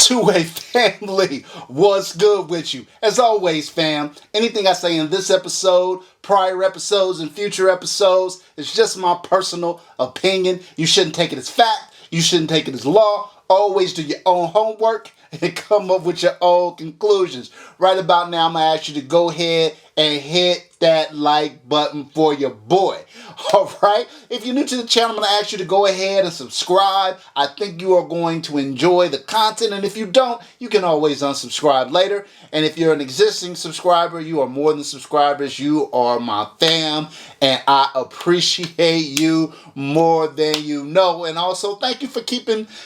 2A family, what's good with you? As always, fam, anything I say in this episode, prior episodes, and future episodes is just my personal opinion. You shouldn't take it as fact. You shouldn't take it as law. Always do your own homework and come up with your own conclusions. Right about now, I'm going to ask you to go ahead and hit that like button for your boy. All right? If you're new to the channel, I'm going to ask you to go ahead and subscribe. I think you are going to enjoy the content. And if you don't, you can always unsubscribe later. And if you're an existing subscriber, you are more than subscribers. You are my fam. And I appreciate you more than you know. And also, thank you for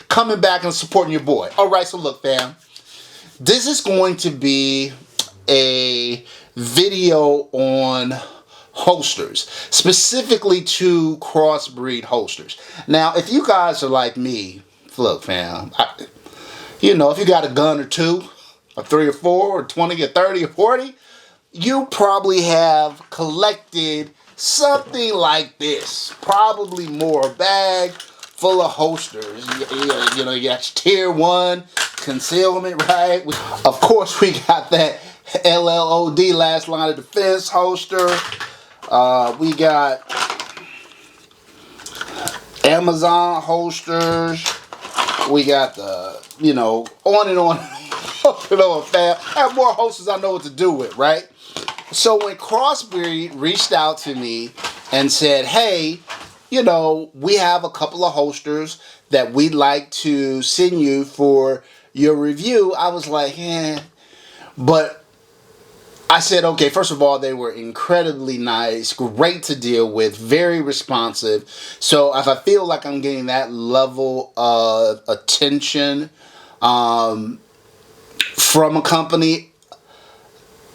coming back and supporting your boy. All right, so look, fam. This is going to be a video on holsters, specifically two Crossbreed holsters. Now, if you guys are like me, look, fam, if you got a gun or two, or 3 or 4, or 20 or 30 or 40, you probably have collected something like this. Probably more, a bag full of holsters. You got your tier 1 concealment, right? Of course, we got that LLOD, last line of defense holster. We got Amazon holsters. We got the, on and on and on, fam. I have more holsters I know what to do with, right? So when Crossbreed reached out to me and said, hey, we have a couple of holsters that we'd like to send you for your review, I was like, but I said, okay, first of all, they were incredibly nice, great to deal with, very responsive. So if I feel like I'm getting that level of attention from a company,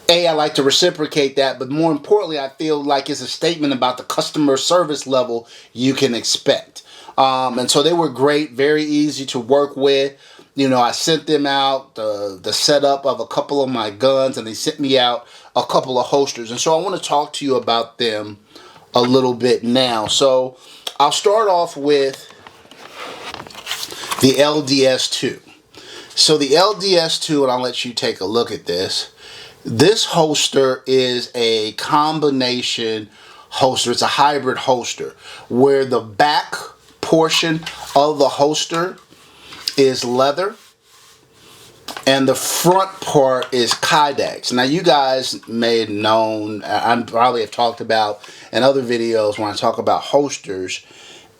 I like to reciprocate that, but more importantly, I feel like it's a statement about the customer service level you can expect. And so they were great, very easy to work with. I sent them out the setup of a couple of my guns, and they sent me out a couple of holsters. And so I want to talk to you about them a little bit now. So I'll start off with the LS2. So the LS2, and I'll let you take a look at this. This holster is a combination holster. It's a hybrid holster where the back portion of the holster is leather and the front part is kydex. Now, you guys may have known, I probably have talked about in other videos when I talk about holsters,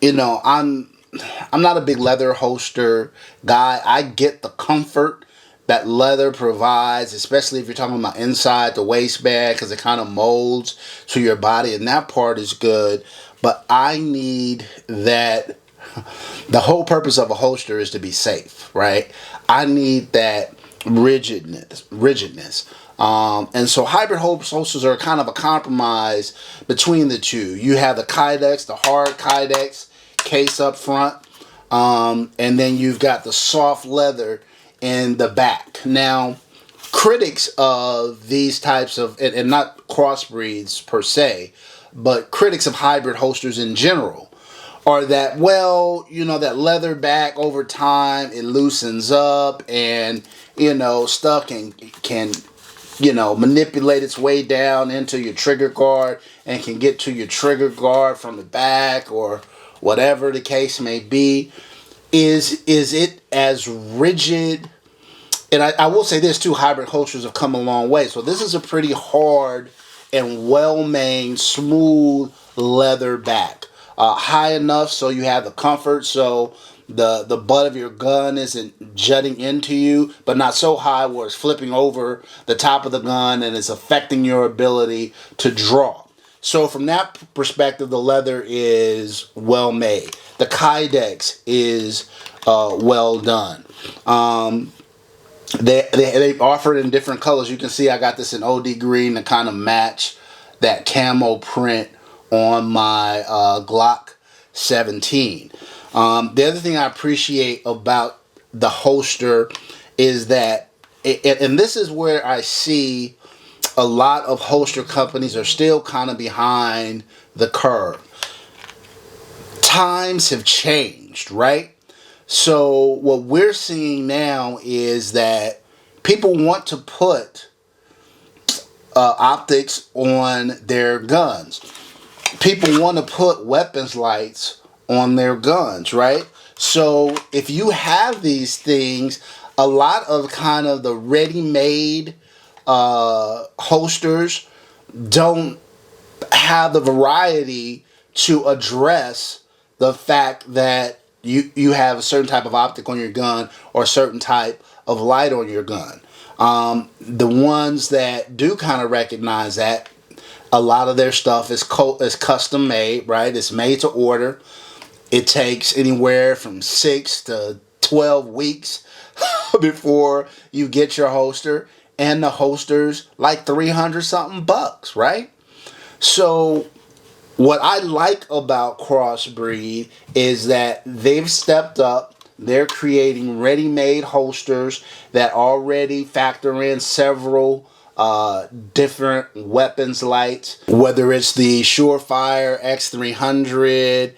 I'm not a big leather holster guy. I get the comfort that leather provides, especially if you're talking about inside the waistband, because it kind of molds to your body, and that part is good. But I need that. The whole purpose of a holster is to be safe, right? I need that rigidness. And so hybrid holsters are kind of a compromise between the two. You have the kydex, the hard kydex case up front, and then you've got the soft leather in the back. Now, critics of these types of, and not crossbreeds per se, but critics of hybrid holsters in general, are that, well, that leather back over time, it loosens up, and, stuff can manipulate its way down into your trigger guard and can get to your trigger guard from the back or whatever the case may be. Is it as rigid? And I will say this too, hybrid holsters have come a long way. So this is a pretty hard and well-made, smooth leather back. High enough so you have the comfort, so the butt of your gun isn't jutting into you, but not so high where it's flipping over the top of the gun and it's affecting your ability to draw. So from that perspective, the leather is well made. The kydex is well done. They offer it in different colors. You can see I got this in OD green to kind of match that camo print on my Glock 17. The other thing I appreciate about the holster is that, and this is where I see a lot of holster companies are still kind of behind the curve. Times have changed, right? So what we're seeing now is that people want to put optics on their guns. People want to put weapons lights on their guns, right? So if you have these things, a lot of kind of the ready-made holsters don't have the variety to address the fact that you have a certain type of optic on your gun or a certain type of light on your gun. The ones that do kind of recognize that, a lot of their stuff is custom made, right? It's made to order. It takes anywhere from 6 to 12 weeks before you get your holster, and the holster's like 300 something bucks, right? So what I like about Crossbreed is that they've stepped up. They're creating ready-made holsters that already factor in several different weapons lights, whether it's the Surefire X300,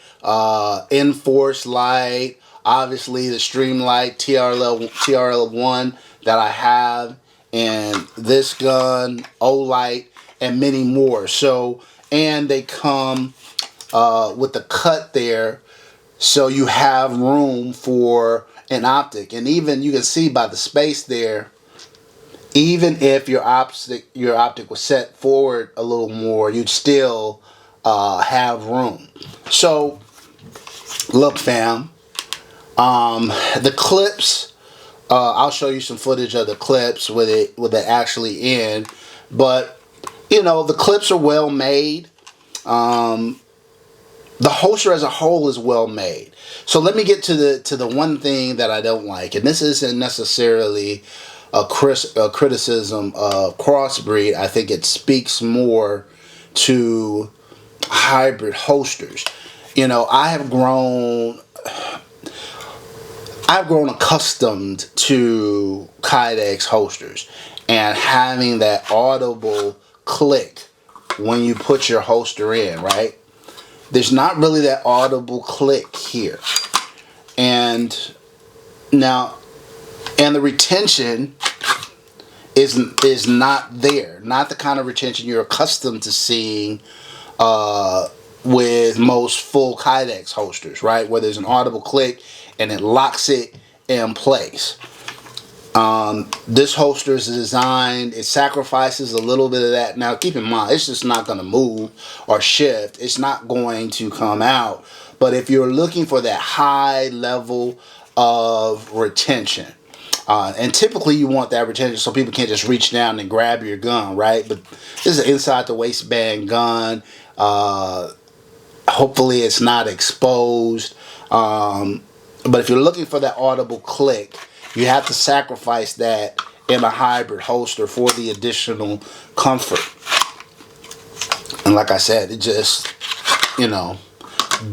Enforce light, obviously the Streamlight TRL1 that I have, and this gun, O-Light, and many more. So, and they come with the cut there, so you have room for an optic. And even you can see by the space there, even if your optic was set forward a little more, you'd still have room. So look, fam, the clips, I'll show you some footage of the clips with it actually in, but you know, the clips are well made. The holster as a whole is well made. So let me get to the one thing that I don't like, and this isn't necessarily a criticism of Crossbreed. I think it speaks more to hybrid holsters. You know, I've grown accustomed to Kydex holsters, and having that audible click when you put your holster in, right? There's not really that audible click here. And now, and the retention is not there. Not the kind of retention you're accustomed to seeing with most full Kydex holsters, right? Where there's an audible click and it locks it in place. This holster is designed, it sacrifices a little bit of that. Now keep in mind, it's just not going to move or shift. It's not going to come out. But if you're looking for that high level of retention, and typically you want that retention so people can't just reach down and grab your gun, right? But this is an inside the waistband gun. Hopefully it's not exposed. But if you're looking for that audible click, you have to sacrifice that in a hybrid holster for the additional comfort. And like I said, it just, you know,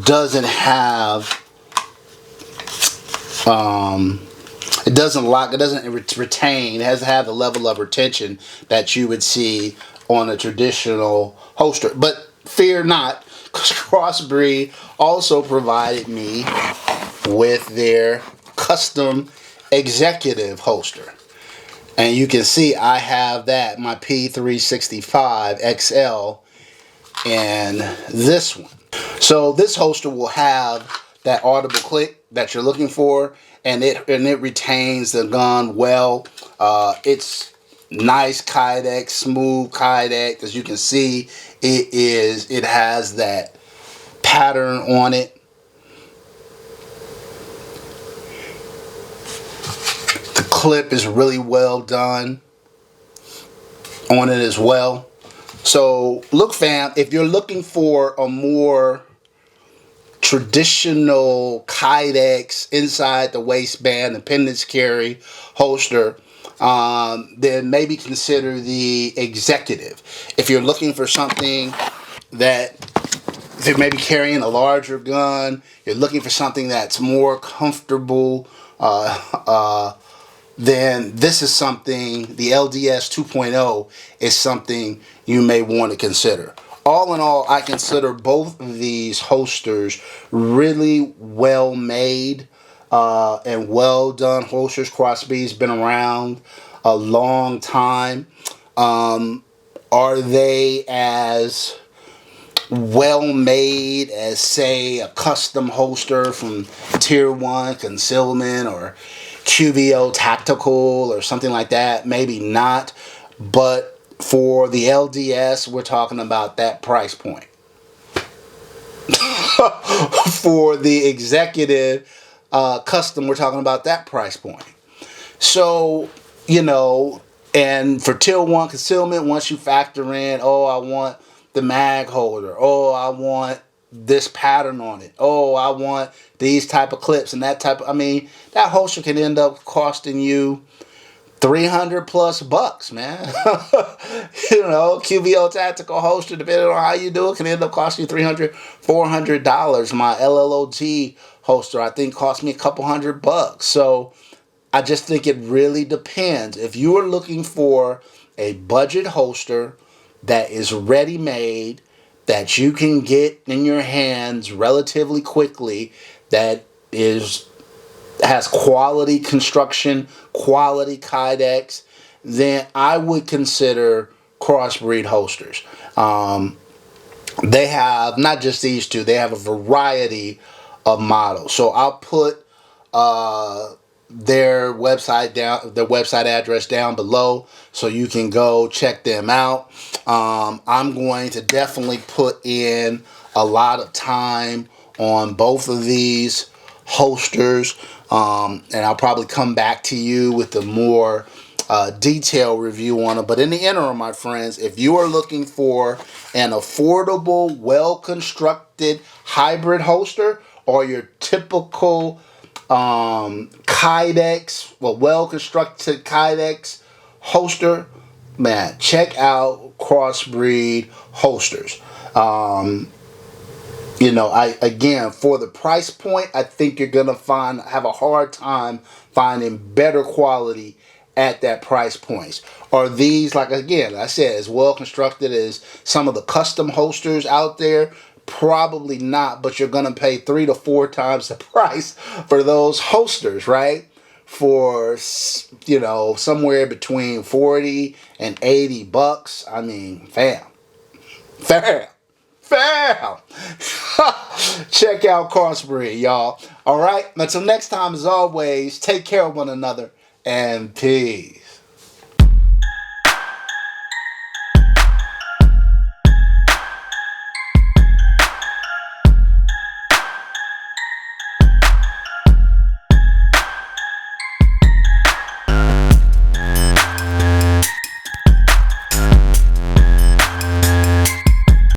doesn't have, it doesn't lock, it doesn't retain, it doesn't have the level of retention that you would see on a traditional holster. But fear not, because Crossbreed also provided me with their custom executive holster, and you can see I have that, my P365 XL, and this one. So this holster will have that audible click that you're looking for, and it retains the gun well. It's nice Kydex, smooth Kydex. As you can see, it has that pattern on it. Clip is really well done on it as well. So look, fam, if you're looking for a more traditional Kydex inside the waistband appendage carry holster, then maybe consider the executive. If you're looking for something that, if you're maybe carrying a larger gun, you're looking for something that's more comfortable, then this is something, the LDS 2.0 is something you may want to consider. All in all, I consider both of these holsters really well made. and well done holsters. Crossbreed's been around a long time. Are they as well made as, say, a custom holster from Tier 1 Concealment or QVO Tactical or something like that? Maybe not. But for the LDS, we're talking about that price point. For the executive custom, we're talking about that price point. So, you know, and for Tier 1 Concealment, once you factor in, oh, I want the mag holder, oh, I want this pattern on it, oh, I want these type of clips and that type of, I mean, that holster can end up costing you $300+ man. You know, QVO tactical holster, depending on how you do it, can end up costing you $300-$400. My LLOT holster, I think, cost me a couple $100. So I just think it really depends. If you are looking for a budget holster that is ready made, that you can get in your hands relatively quickly, that has quality construction, quality kydex, then I would consider Crossbreed holsters. They have not just these two, they have a variety of models. So I'll put their website address down below so you can go check them out. I'm going to definitely put in a lot of time on both of these holsters, and I'll probably come back to you with a more detailed review on them. But in the interim, my friends, if you are looking for an affordable, well-constructed hybrid holster, or your typical kydex, well-constructed kydex holster, man, check out Crossbreed holsters. You know, again, for the price point, I think you're gonna have a hard time finding better quality at that price point. Are these, like, again, I said, as well constructed as some of the custom holsters out there? Probably not, but you're gonna pay 3 to 4 times the price for those holsters, right? For, you know, somewhere between 40 and 80 bucks. I mean, fam. Check out Crossbreed, y'all. All right, until next time, as always, take care of one another and peace.